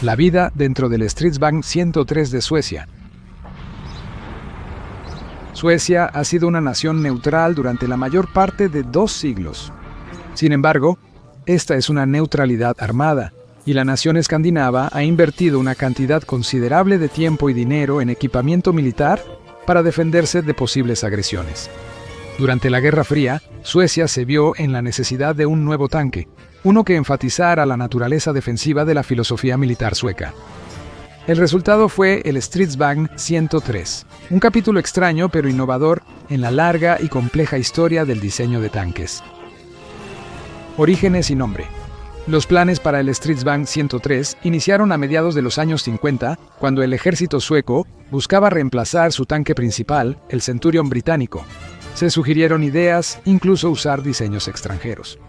La vida dentro del Stridsvagn 103 de Suecia. Suecia ha sido una nación neutral durante la mayor parte de 2 siglos. Sin embargo, esta es una neutralidad armada, y la nación escandinava ha invertido una cantidad considerable de tiempo y dinero en equipamiento militar para defenderse de posibles agresiones. Durante la Guerra Fría, Suecia se vio en la necesidad de un nuevo tanque, uno que enfatizara la naturaleza defensiva de la filosofía militar sueca. El resultado fue el Stridsvagn 103, un capítulo extraño pero innovador en la larga y compleja historia del diseño de tanques. Orígenes y nombre. Los planes para el Stridsvagn 103 iniciaron a mediados de los años 50, cuando el ejército sueco buscaba reemplazar su tanque principal, el Centurion británico. Se sugirieron ideas, incluso usar diseños extranjeros.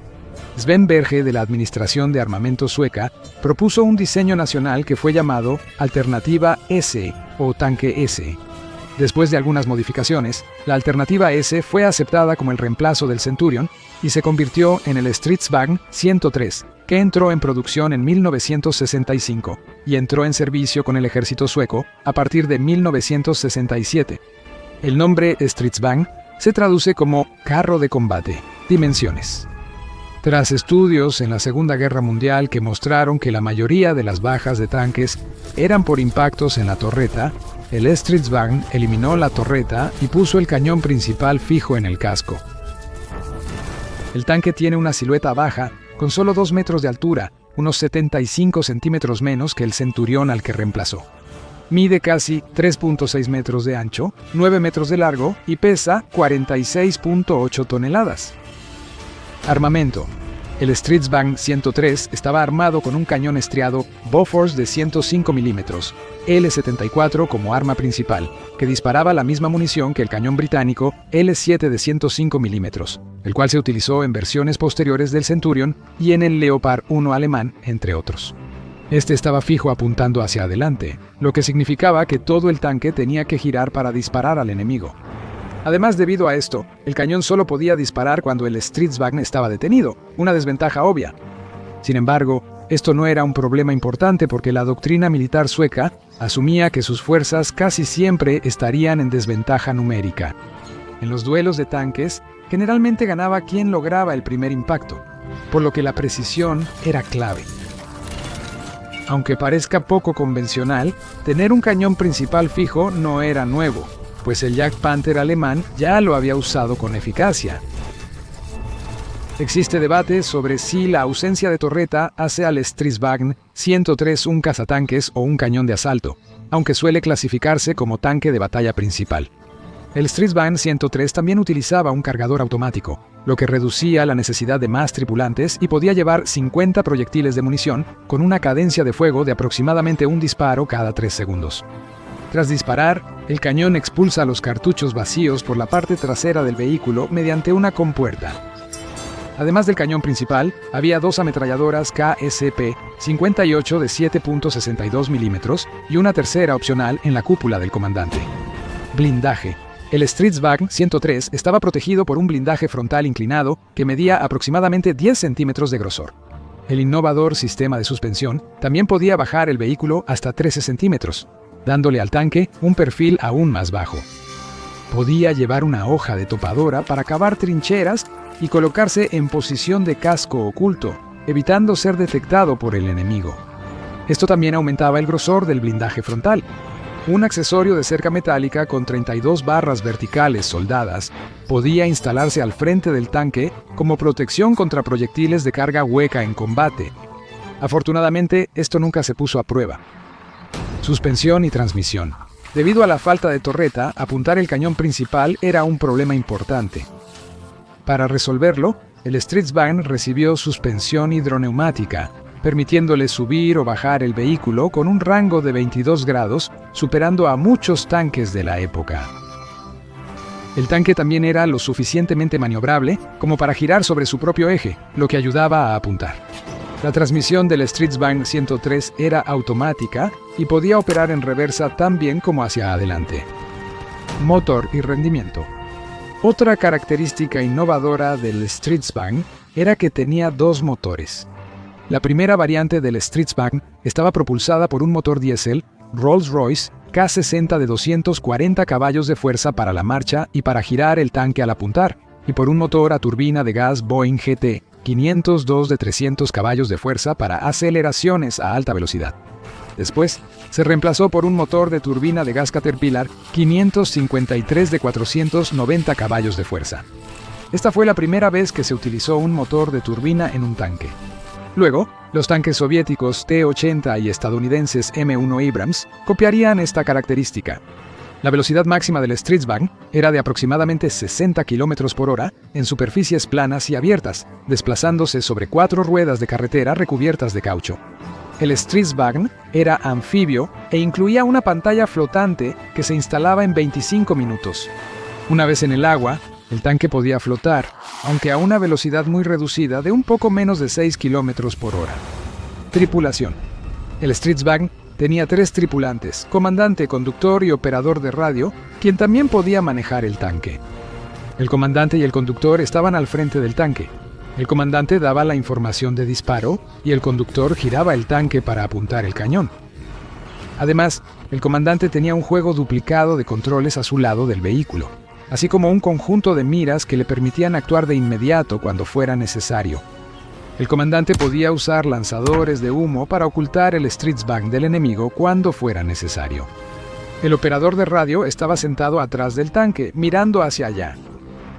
Sven Berge, de la Administración de Armamento sueca, propuso un diseño nacional que fue llamado Alternativa S o Tanque S. Después de algunas modificaciones, la Alternativa S fue aceptada como el reemplazo del Centurion y se convirtió en el Stridsvagn 103, que entró en producción en 1965 y entró en servicio con el ejército sueco a partir de 1967. El nombre Stridsvagn se traduce como carro de combate. Dimensiones. Tras estudios en la Segunda Guerra Mundial que mostraron que la mayoría de las bajas de tanques eran por impactos en la torreta, el Stridsvagn eliminó la torreta y puso el cañón principal fijo en el casco. El tanque tiene una silueta baja, con solo 2 metros de altura, unos 75 centímetros menos que el Centurion al que reemplazó. Mide casi 3.6 metros de ancho, 9 metros de largo y pesa 46.8 toneladas. Armamento. El Stridsvagn 103 estaba armado con un cañón estriado Bofors de 105 mm, L-74 como arma principal, que disparaba la misma munición que el cañón británico L-7 de 105 mm, el cual se utilizó en versiones posteriores del Centurion y en el Leopard 1 alemán, entre otros. Este estaba fijo apuntando hacia adelante, lo que significaba que todo el tanque tenía que girar para disparar al enemigo. Además, debido a esto, el cañón solo podía disparar cuando el Stridsvagn estaba detenido, una desventaja obvia. Sin embargo, esto no era un problema importante porque la doctrina militar sueca asumía que sus fuerzas casi siempre estarían en desventaja numérica. En los duelos de tanques, generalmente ganaba quien lograba el primer impacto, por lo que la precisión era clave. Aunque parezca poco convencional, tener un cañón principal fijo no era nuevo, pues el Jagdpanther alemán ya lo había usado con eficacia. Existe debate sobre si la ausencia de torreta hace al Stridsvagn 103 un cazatanques o un cañón de asalto, aunque suele clasificarse como tanque de batalla principal. El Stridsvagn 103 también utilizaba un cargador automático, lo que reducía la necesidad de más tripulantes y podía llevar 50 proyectiles de munición con una cadencia de fuego de aproximadamente un disparo cada 3 segundos. Tras disparar, el cañón expulsa los cartuchos vacíos por la parte trasera del vehículo mediante una compuerta. Además del cañón principal, había 2 ametralladoras KSP-58 de 7.62 mm y una tercera opcional en la cúpula del comandante. Blindaje. El Stridsvagn 103 estaba protegido por un blindaje frontal inclinado que medía aproximadamente 10 centímetros de grosor. El innovador sistema de suspensión también podía bajar el vehículo hasta 13 centímetros, dándole al tanque un perfil aún más bajo. Podía llevar una hoja de topadora para cavar trincheras y colocarse en posición de casco oculto, evitando ser detectado por el enemigo. Esto también aumentaba el grosor del blindaje frontal. Un accesorio de cerca metálica con 32 barras verticales soldadas podía instalarse al frente del tanque como protección contra proyectiles de carga hueca en combate. Afortunadamente, esto nunca se puso a prueba. Suspensión y transmisión. Debido a la falta de torreta, apuntar el cañón principal era un problema importante. Para resolverlo, el Stridsvagn recibió suspensión hidroneumática, permitiéndole subir o bajar el vehículo con un rango de 22 grados, superando a muchos tanques de la época. El tanque también era lo suficientemente maniobrable como para girar sobre su propio eje, lo que ayudaba a apuntar. La transmisión del Stridsvagn 103 era automática y podía operar en reversa tan bien como hacia adelante. Motor y rendimiento. Otra característica innovadora del Stridsvagn era que tenía 2 motores. La primera variante del Stridsvagn estaba propulsada por un motor diésel Rolls-Royce K60 de 240 caballos de fuerza para la marcha y para girar el tanque al apuntar, y por un motor a turbina de gas Boeing GT 502 de 300 caballos de fuerza para aceleraciones a alta velocidad. Después, se reemplazó por un motor de turbina de gas Caterpillar 553 de 490 caballos de fuerza. Esta fue la primera vez que se utilizó un motor de turbina en un tanque. Luego, los tanques soviéticos T-80 y estadounidenses M1 Abrams copiarían esta característica. La velocidad máxima del Stridsvagn era de aproximadamente 60 km por hora en superficies planas y abiertas, desplazándose sobre 4 ruedas de carretera recubiertas de caucho. El Stridsvagn era anfibio e incluía una pantalla flotante que se instalaba en 25 minutos. Una vez en el agua, el tanque podía flotar, aunque a una velocidad muy reducida de un poco menos de 6 km por hora. Tripulación. El Stridsvagn tenía 3 tripulantes, comandante, conductor y operador de radio, quien también podía manejar el tanque. El comandante y el conductor estaban al frente del tanque. El comandante daba la información de disparo y el conductor giraba el tanque para apuntar el cañón. Además, el comandante tenía un juego duplicado de controles a su lado del vehículo, así como un conjunto de miras que le permitían actuar de inmediato cuando fuera necesario. El comandante podía usar lanzadores de humo para ocultar el Stridsvagn del enemigo cuando fuera necesario. El operador de radio estaba sentado atrás del tanque, mirando hacia allá.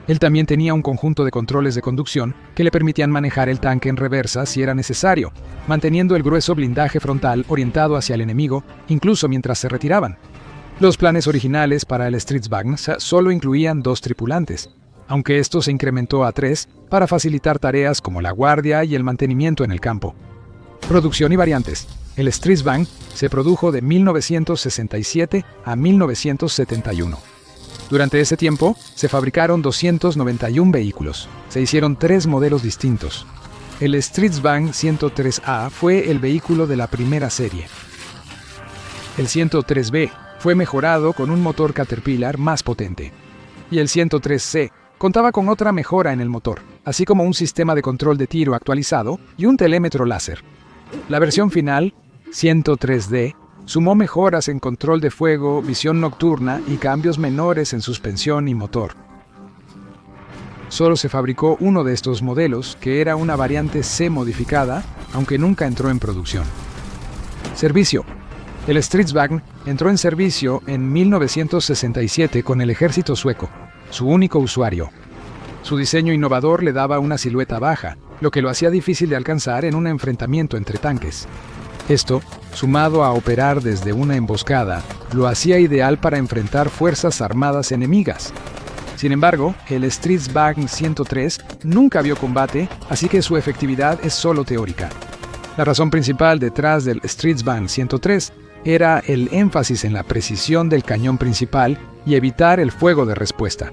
Él también tenía un conjunto de controles de conducción que le permitían manejar el tanque en reversa si era necesario, manteniendo el grueso blindaje frontal orientado hacia el enemigo, incluso mientras se retiraban. Los planes originales para el Stridsvagn solo incluían 2 tripulantes, aunque esto se incrementó a 3 para facilitar tareas como la guardia y el mantenimiento en el campo. Producción y variantes. El Stridsvagn se produjo de 1967 a 1971. Durante ese tiempo, se fabricaron 291 vehículos. Se hicieron 3 modelos distintos. El Stridsvagn 103A fue el vehículo de la primera serie. El 103B fue mejorado con un motor Caterpillar más potente. Y el 103C contaba con otra mejora en el motor, así como un sistema de control de tiro actualizado y un telémetro láser. La versión final, 103D, sumó mejoras en control de fuego, visión nocturna y cambios menores en suspensión y motor. Solo se fabricó uno de estos modelos, que era una variante C modificada, aunque nunca entró en producción. Servicio. El Stridsvagn entró en servicio en 1967 con el ejército sueco, su único usuario. Su diseño innovador le daba una silueta baja, lo que lo hacía difícil de alcanzar en un enfrentamiento entre tanques. Esto, sumado a operar desde una emboscada, lo hacía ideal para enfrentar fuerzas armadas enemigas. Sin embargo, el Stridsvagn 103 nunca vio combate, así que su efectividad es solo teórica. La razón principal detrás del Stridsvagn 103 era el énfasis en la precisión del cañón principal y evitar el fuego de respuesta.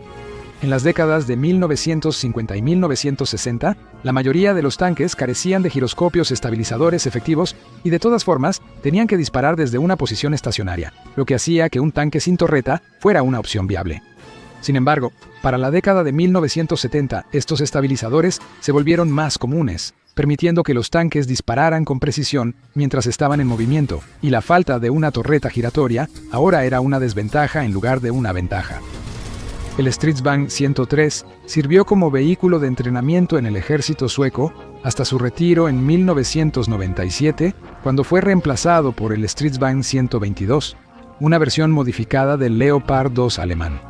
En las décadas de 1950 y 1960, la mayoría de los tanques carecían de giroscopios estabilizadores efectivos y de todas formas tenían que disparar desde una posición estacionaria, lo que hacía que un tanque sin torreta fuera una opción viable. Sin embargo, para la década de 1970, estos estabilizadores se volvieron más comunes, permitiendo que los tanques dispararan con precisión mientras estaban en movimiento, y la falta de una torreta giratoria ahora era una desventaja en lugar de una ventaja. El Stridsvagn 103 sirvió como vehículo de entrenamiento en el ejército sueco hasta su retiro en 1997, cuando fue reemplazado por el Stridsvagn 122, una versión modificada del Leopard 2 alemán.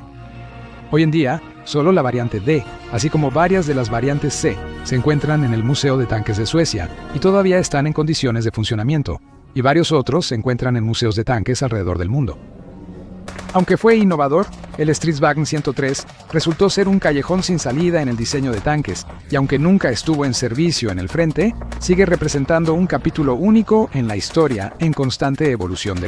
Hoy en día, solo la variante D, así como varias de las variantes C, se encuentran en el Museo de Tanques de Suecia y todavía están en condiciones de funcionamiento, y varios otros se encuentran en museos de tanques alrededor del mundo. Aunque fue innovador, el Stridsvagn 103 resultó ser un callejón sin salida en el diseño de tanques, y aunque nunca estuvo en servicio en el frente, sigue representando un capítulo único en la historia en constante evolución de